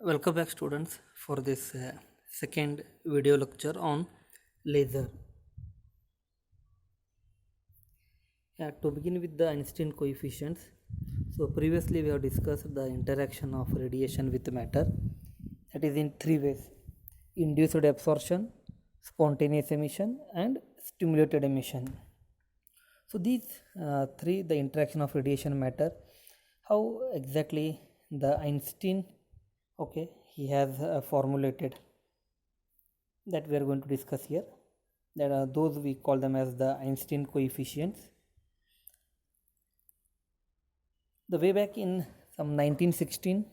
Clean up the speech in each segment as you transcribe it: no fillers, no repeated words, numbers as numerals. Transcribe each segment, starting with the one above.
Welcome back students for this second video lecture on laser. To begin with the Einstein coefficients, so previously we have discussed the interaction of radiation with matter, that is in three ways: induced absorption, spontaneous emission and stimulated emission. So these three, the interaction of radiation matter, how exactly the Einstein, he has formulated, that we are going to discuss here. That are those we call them as the Einstein coefficients. The way back in some 1916,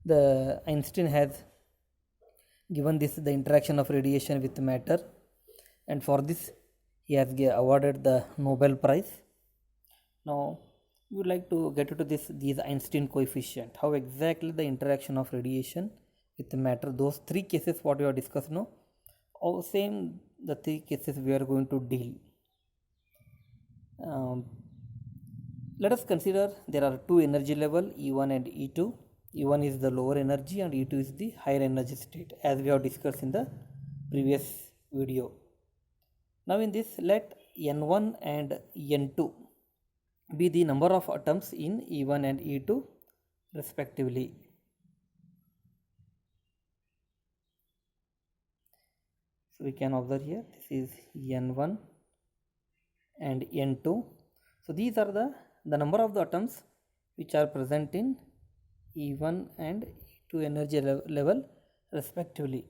the Einstein has given this the interaction of radiation with matter, and for this he has awarded the Nobel Prize. Now we would like to get into these Einstein coefficient, how exactly the interaction of radiation with matter, those three cases what we have discussed now, all same the three cases we are going to deal. Let us consider there are two energy level, E1 and E2. E1 is the lower energy and E2 is the higher energy state, as we have discussed in the previous video. Now in this, let N1 and N2 be the number of atoms in E1 and E2 respectively. So we can observe here, this is N1 and N2. So these are the number of the atoms which are present in E1 and E2 energy level respectively.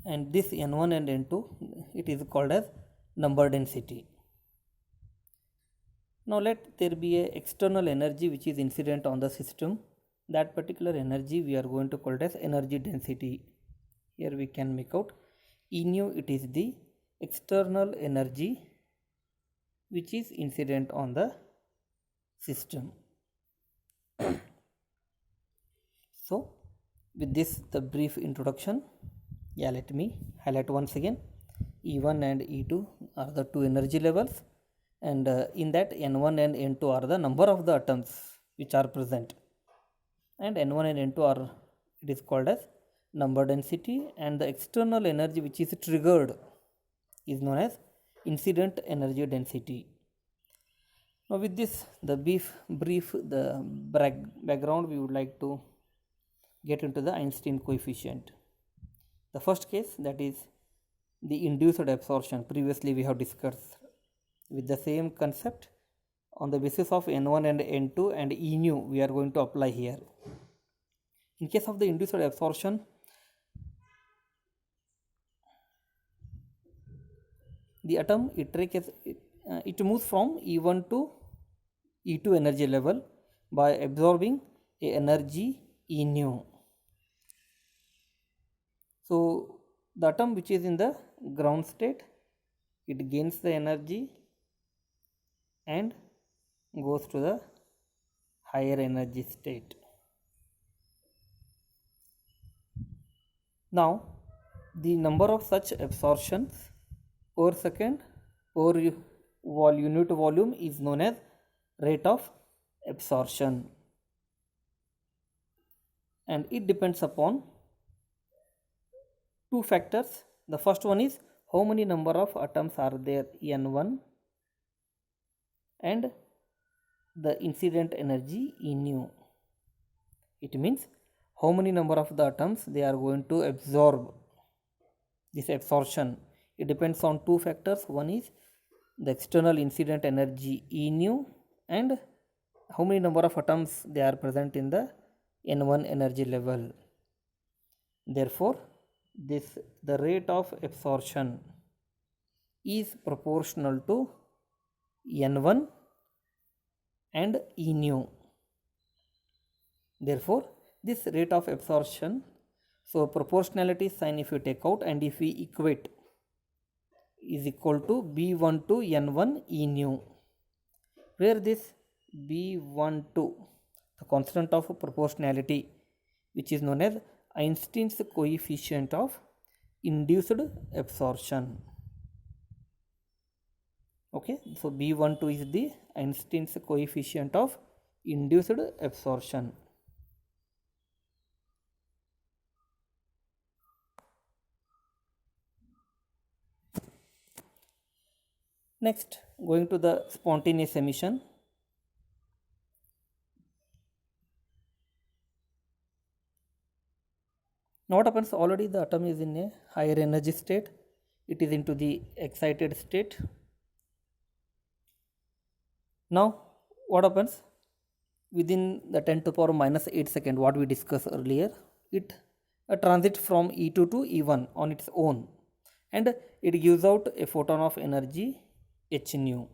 And this N1 and N2, it is called as number density. Now let there be a external energy which is incident on the system. That particular energy we are going to call it as energy density. Here we can make out E nu, it is the external energy which is incident on the system. So with this the brief introduction, let me highlight once again. E1 and E2 are the two energy levels, and in that N1 and N2 are the number of the atoms which are present, and N1 and N2 are, it is called as number density, and the external energy which is triggered is known as incident energy density. Now with this the brief the background, we would like to get into the Einstein coefficient. The first case, that is the induced absorption, previously we have discussed with the same concept. On the basis of N1 and N2 and E nu, we are going to apply here. In case of the induced absorption, the atom it moves from E1 to E2 energy level by absorbing a energy E nu. So the atom which is in the ground state, it gains the energy and goes to the higher energy state. Now the number of such absorptions per second per unit volume is known as rate of absorption, and it depends upon two factors. The first one is how many number of atoms are there, N1, and the incident energy E nu. It means how many number of the atoms they are going to absorb this absorption. It depends on two factors. One is the external incident energy E nu, and how many number of atoms they are present in the N1 energy level. Therefore the rate of absorption is proportional to N1 and E nu. Therefore this rate of absorption, so proportionality sign if you take out and if we equate, is equal to B1 to N1 E nu, where this B12, the constant of proportionality, which is known as Einstein's coefficient of induced absorption. So B12 is the Einstein's coefficient of induced absorption. Next, going to the spontaneous emission. Now what happens, already the atom is in a higher energy state, it is into the excited state. Now what happens, within the 10 to power minus 8 second what we discussed earlier, it transit from E2 to E1 on its own, and it gives out a photon of energy h nu.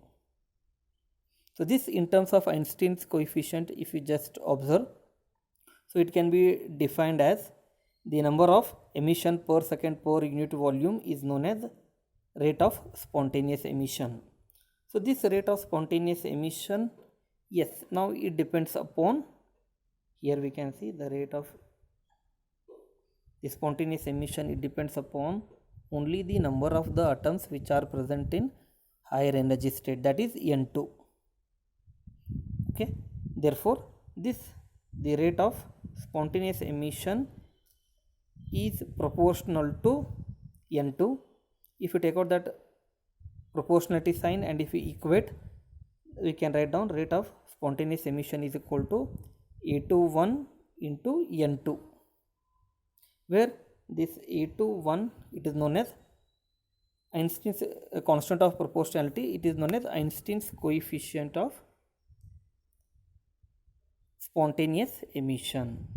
So this, in terms of Einstein's coefficient, if you just observe, so it can be defined as the number of emission per second per unit volume is known as rate of spontaneous emission. So this rate of spontaneous emission, yes, now it depends upon, here we can see the rate of the spontaneous emission, it depends upon only the number of the atoms which are present in higher energy state, that is N2. Okay, therefore this, the rate of spontaneous emission is proportional to N2. If you take out that proportionality sign and if we equate, we can write down rate of spontaneous emission is equal to A21 into N2, where this A21, it is known as Einstein's constant of proportionality, it is known as Einstein's coefficient of spontaneous emission.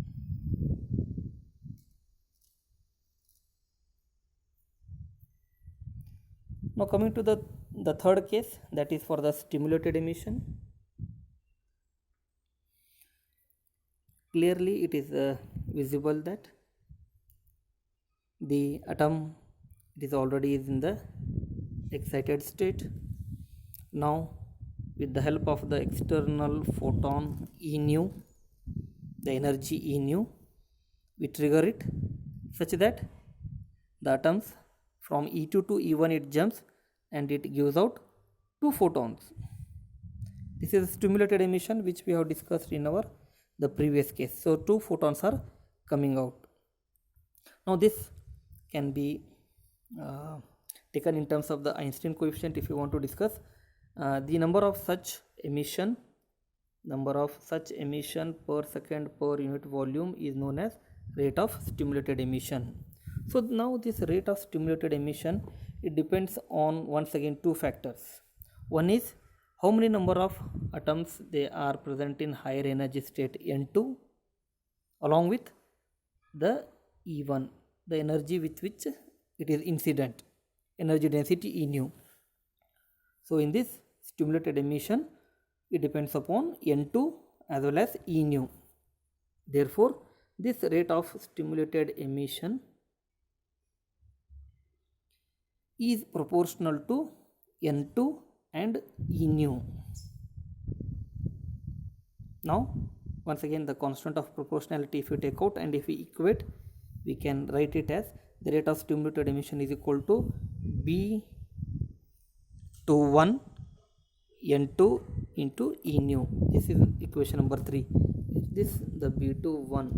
Now coming to the third case, that is for the stimulated emission. Clearly it is visible that the atom, it is already in the excited state. Now with the help of the external photon E nu, the energy E nu, we trigger it such that the atoms from E2 to E1 it jumps and it gives out 2 photons. This is stimulated emission which we have discussed in our the previous case. So 2 photons are coming out. Now this can be taken in terms of the Einstein coefficient. If you want to discuss the number of such emission per second per unit volume is known as rate of stimulated emission. So now this rate of stimulated emission, it depends on once again 2 factors. One is how many number of atoms they are present in higher energy state N2 along with the E1, the energy with which it is incident, energy density E nu. So in this stimulated emission, it depends upon N2 as well as E nu. Therefore this rate of stimulated emission is proportional to N2 and E nu. Now once again the constant of proportionality if you take out and if we equate, we can write it as the rate of stimulated emission is equal to B21 N2 into E nu. This is equation number 3. This the B21,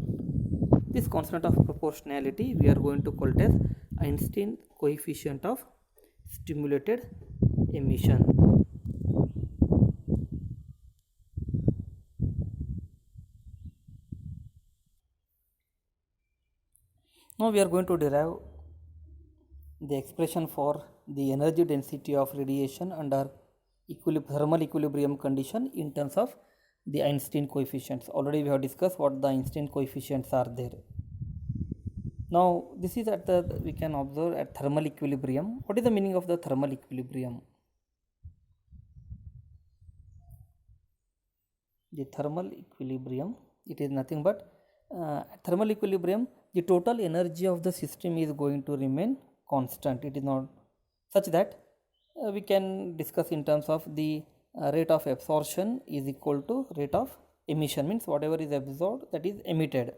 this constant of proportionality we are going to call it as Einstein coefficient of stimulated emission. Now we are going to derive the expression for the energy density of radiation under thermal equilibrium condition in terms of the Einstein coefficients. Already we have discussed what the Einstein coefficients are there. Now this is at the, we can observe at thermal equilibrium. What is the meaning of the thermal equilibrium? The thermal equilibrium, it is nothing but at thermal equilibrium the total energy of the system is going to remain constant. It is not such that we can discuss in terms of the rate of absorption is equal to rate of emission, means whatever is absorbed that is emitted.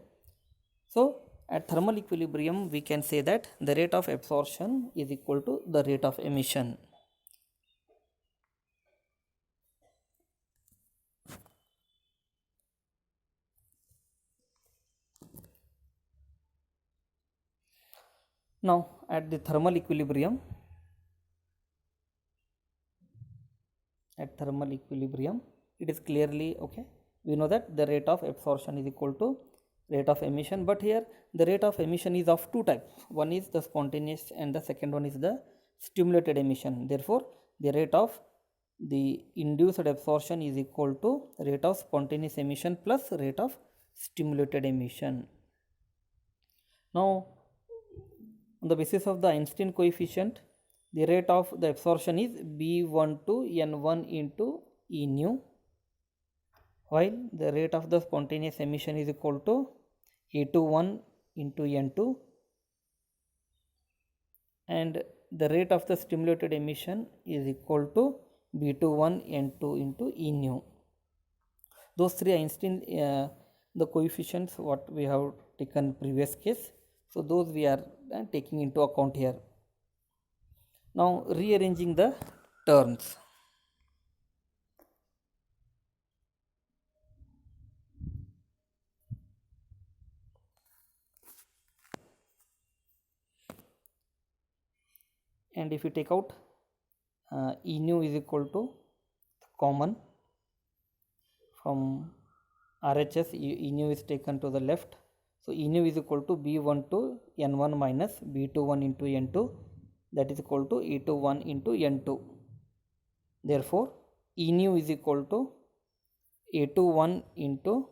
So at thermal equilibrium we can say that the rate of absorption is equal to the rate of emission. Now at the thermal equilibrium, at thermal equilibrium, it is clearly okay. We know that the rate of absorption is equal to rate of emission, but here the rate of emission is of two types. One is the spontaneous and the second one is the stimulated emission. Therefore, the rate of the induced absorption is equal to rate of spontaneous emission plus rate of stimulated emission. Now, on the basis of the Einstein coefficient, the rate of the absorption is B12 N1 into E nu, while the rate of the spontaneous emission is equal to A21 into N2, and the rate of the stimulated emission is equal to B21 N2 into E nu. Those three Einstein the coefficients what we have taken previous case, so those we are taking into account here. Now rearranging the terms. And if you take out E nu is equal to common from RHS, E nu is taken to the left. So E nu is equal to B12 N1 minus B21 into N2, that is equal to E21 into N2. Therefore, E nu is equal to A21 into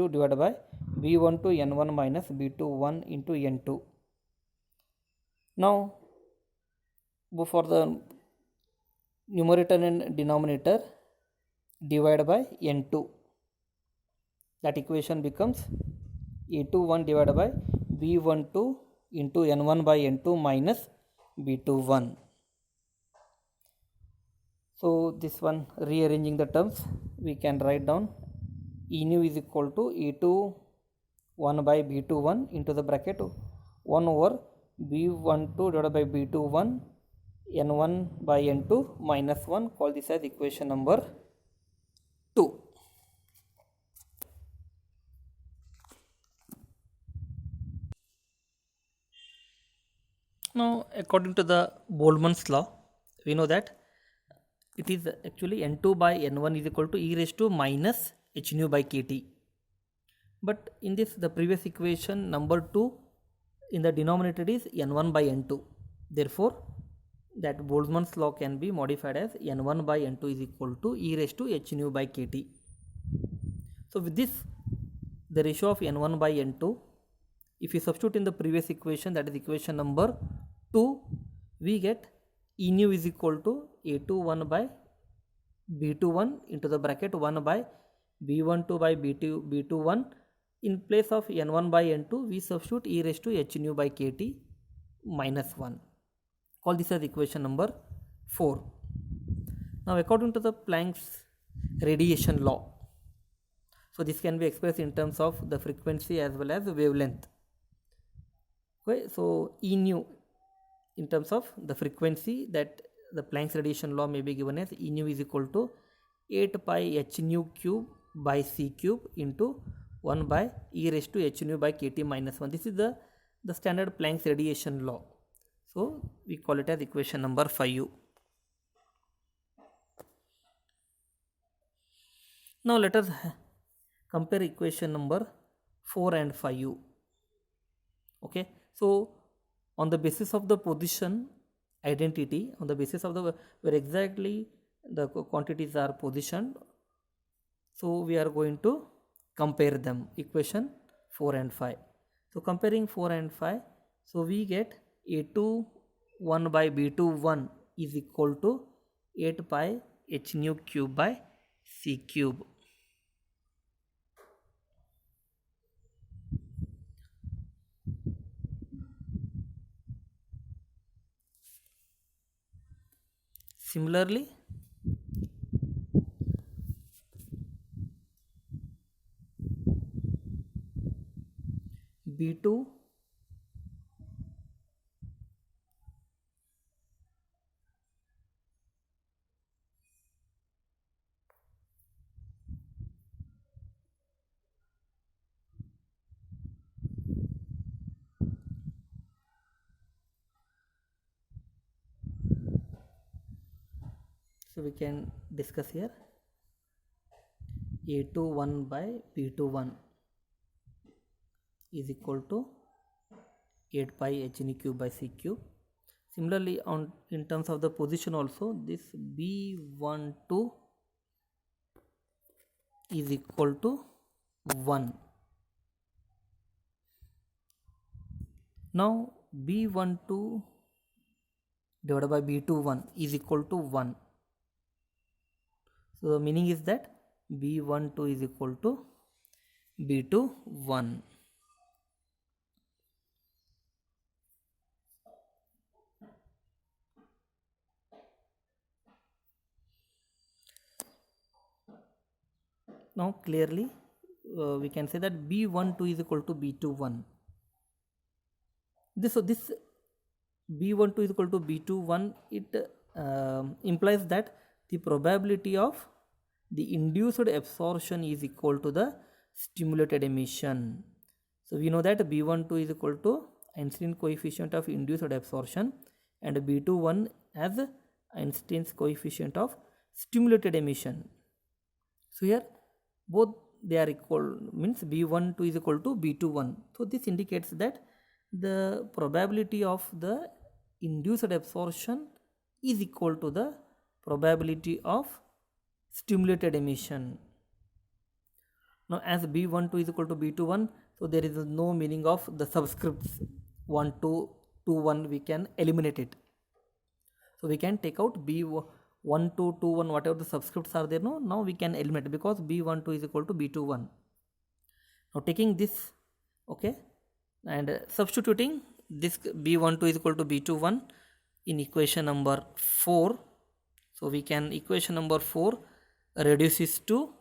divided by B12 N1 minus B21 into N2. Now, for the numerator and denominator, divide by N2. That equation becomes A21 divided by B12 into N1 by N2 minus B21. So this one, rearranging the terms, we can write down E nu is equal to A21 by B21 into the bracket 1 over B12 divided by B21 N1 by N2 minus 1. Call this as equation number 2. Now, according to the Boltzmann's law, we know that it is actually N2 by N1 is equal to e raised to minus h nu by kt. But in this, the previous equation number 2, in the denominator is N1 by N2. Therefore, that Boltzmann's law can be modified as N1 by N2 is equal to e raised to h nu by kt. So with this, the ratio of N1 by N2, if you substitute in the previous equation, that is equation number 2, we get E nu is equal to A21 by B21 into the bracket 1 by B12 by B21. In place of N1 by N2, we substitute e raised to h nu by kt minus 1. Call this as equation number 4. Now, according to the Planck's radiation law, so this can be expressed in terms of the frequency as well as the wavelength. Okay, so E nu in terms of the frequency, that the Planck's radiation law may be given as E nu is equal to 8 pi h nu cube by c cube into 1 by e raised to h nu by kt minus 1. This is the standard Planck's radiation law. So we call it as equation number 5u. Now let us compare equation number 4 and 5u. Okay, so on the basis of the position identity, on the basis of the where exactly the quantities are positioned, so we are going to compare them, equation 4 and 5. So comparing 4 and 5, so we get A21 by B21 is equal to 8 pi h nu cube by c cube. Similarly, B2 So we can discuss here. A21 by B21 is equal to 8 pi Hne cube by C cube. Similarly, in terms of the position also, this B12 is equal to 1. Now B12 divided by B21 is equal to 1. So the meaning is that B12 is equal to B21. Now clearly we can say that B12 is equal to B21. This B12 is equal to B21, it implies that the probability of the induced absorption is equal to the stimulated emission. So we know that B12 is equal to Einstein coefficient of induced absorption and B21 as Einstein's coefficient of stimulated emission. So here both they are equal, means B12 is equal to B21. So this indicates that the probability of the induced absorption is equal to the probability of stimulated emission. Now as B12 is equal to B21, so there is no meaning of the subscripts 1, 2, 2, 1, we can eliminate it. So we can take out B12, 2, 1, whatever the subscripts are there, no, now we can eliminate because B12 is equal to B21. Now taking this, okay, and substituting this B12 is equal to B21 in equation number 4. So we can, equation number 4 reduces to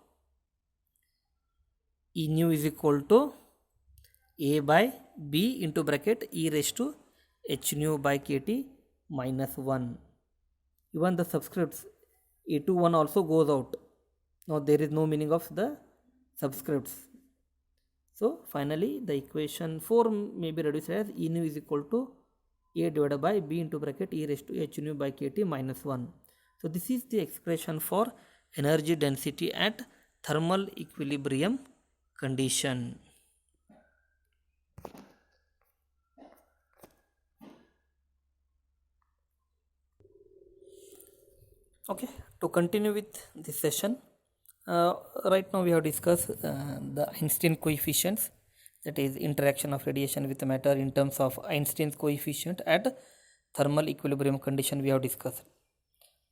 E nu is equal to A by B into bracket E raised to H nu by KT minus 1. Even the subscripts A21 also goes out. Now there is no meaning of the subscripts. So finally the equation 4 may be reduced as E nu is equal to A divided by B into bracket E raised to H nu by KT minus 1. So this is the expression for energy density at thermal equilibrium condition. Okay, to continue with this session, right now we have discussed the Einstein coefficients, that is interaction of radiation with matter in terms of Einstein's coefficient at thermal equilibrium condition we have discussed.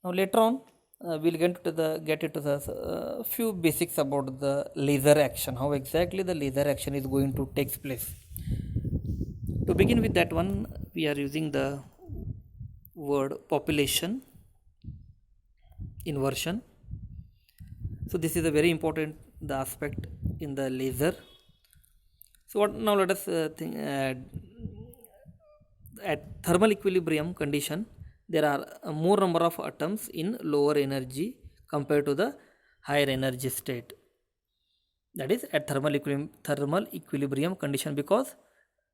Now later on we'll get into the few basics about the laser action, how exactly the laser action is going to take place. To begin with that one, we are using the word population inversion. So this is a very important the aspect in the laser. So what now let us think, at thermal equilibrium condition there are more number of atoms in lower energy compared to the higher energy state. That is at thermal equilibrium condition, because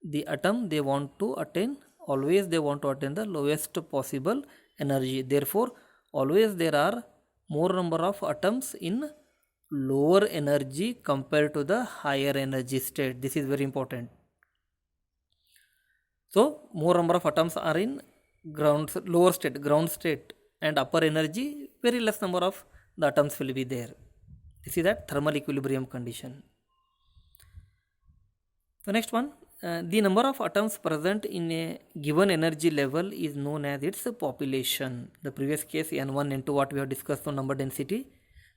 the atom they want to attain the lowest possible energy. Therefore always there are more number of atoms in lower energy compared to the higher energy state. This is very important. So more number of atoms are in ground state, and upper energy very less number of the atoms will be there. This is that thermal equilibrium condition. The next one, the number of atoms present in a given energy level is known as its population. The previous case N1, N2 what we have discussed on number density.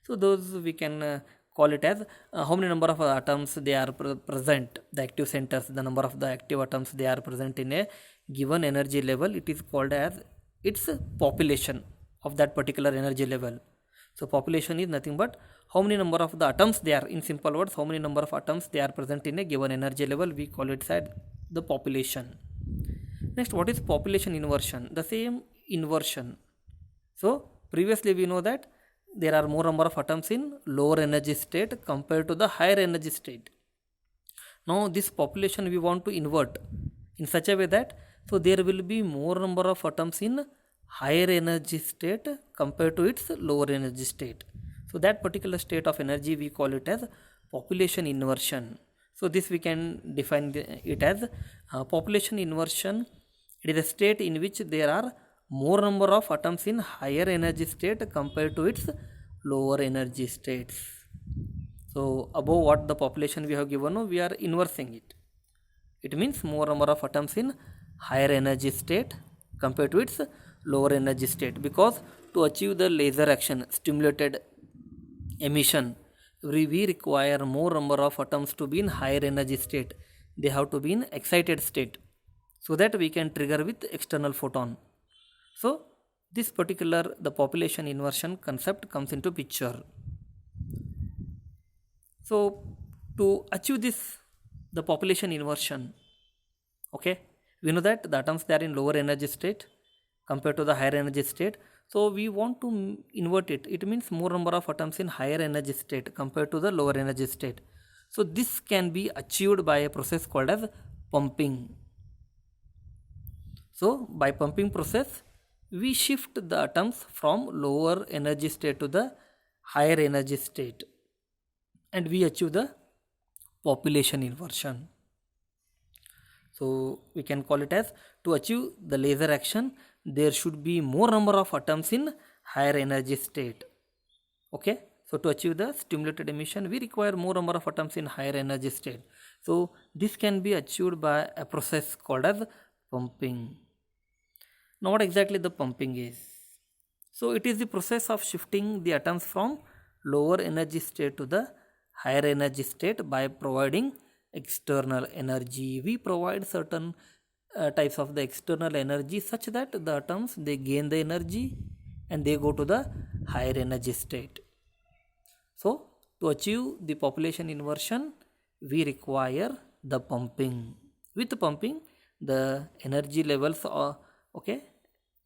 So those we can call it as how many number of atoms they are present, the active centers, the number of the active atoms they are present in a given energy level, it is called as its population of that particular energy level. So population is nothing but how many number of the atoms they are, in simple words, how many number of atoms they are present in a given energy level, we call it as the population. Next, what is population inversion? The same inversion. So previously we know that there are more number of atoms in lower energy state compared to the higher energy state. Now this population we want to invert in such a way that so there will be more number of atoms in higher energy state compared to its lower energy state. So that particular state of energy we call it as population inversion. So this we can define it as population inversion. It is a state in which there are more number of atoms in higher energy state compared to its lower energy states. So above what the population we have given, we are inversing it. It means more number of atoms in higher energy state compared to its lower energy state, because to achieve the laser action stimulated emission, we require more number of atoms to be in higher energy state. They have to be in excited state so that we can trigger with external photon. So this particular the population inversion concept comes into picture. So to achieve this the population inversion, okay, we know that the atoms they are in lower energy state compared to the higher energy state. So we want to invert it. It means more number of atoms in higher energy state compared to the lower energy state. So this can be achieved by a process called as pumping. So by pumping process, we shift the atoms from lower energy state to the higher energy state, and we achieve the population inversion. So we can call it as, to achieve the laser action, there should be more number of atoms in higher energy state. Okay, so to achieve the stimulated emission, we require more number of atoms in higher energy state. So this can be achieved by a process called as pumping. Now what exactly the pumping is? So it is the process of shifting the atoms from lower energy state to the higher energy state by providing external energy. We provide certain types of the external energy such that the atoms they gain the energy and they go to the higher energy state. So to achieve the population inversion, we require the pumping. With pumping, the energy levels are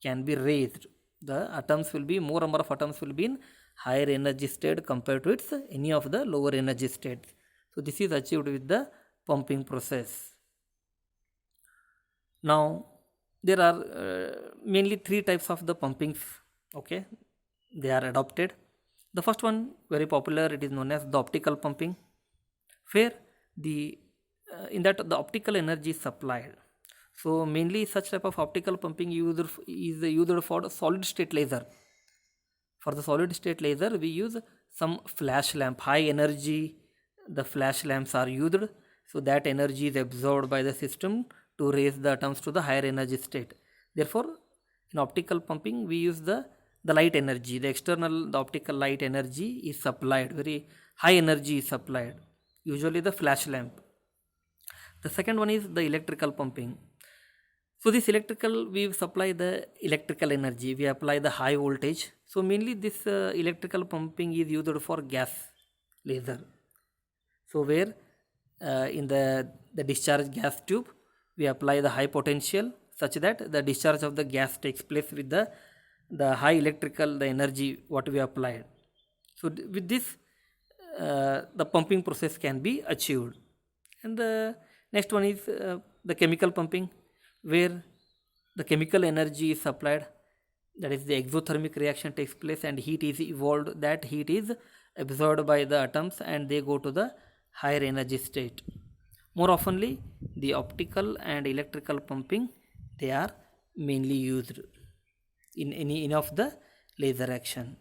can be raised. The atoms will be, more number of atoms will be in higher energy state compared to its any of the lower energy states. So this is achieved with the pumping process. Now there are mainly three types of the pumpings. Okay, they are adopted. The first one very popular, it is known as the optical pumping, where the in that the optical energy is supplied. So mainly such type of optical pumping is used for solid state laser. For the solid state laser, we use some flash lamp, high energy. The flash lamps are used, so that energy is absorbed by the system to raise the atoms to the higher energy state. Therefore, in optical pumping, we use the light energy. The external, the optical light energy is supplied. Very high energy is supplied. Usually the flash lamp. The second one is the electrical pumping. So this electrical, we supply the electrical energy, we apply the high voltage. So mainly this electrical pumping is used for gas laser. So where in the discharge gas tube, we apply the high potential such that the discharge of the gas takes place with the high electrical, the energy what we applied. So with this, the pumping process can be achieved. And the next one is the chemical pumping, where the chemical energy is supplied, that is the exothermic reaction takes place and heat is evolved. That heat is absorbed by the atoms and they go to the higher energy state. More oftenly, the optical and electrical pumping, they are mainly used in any of the laser action.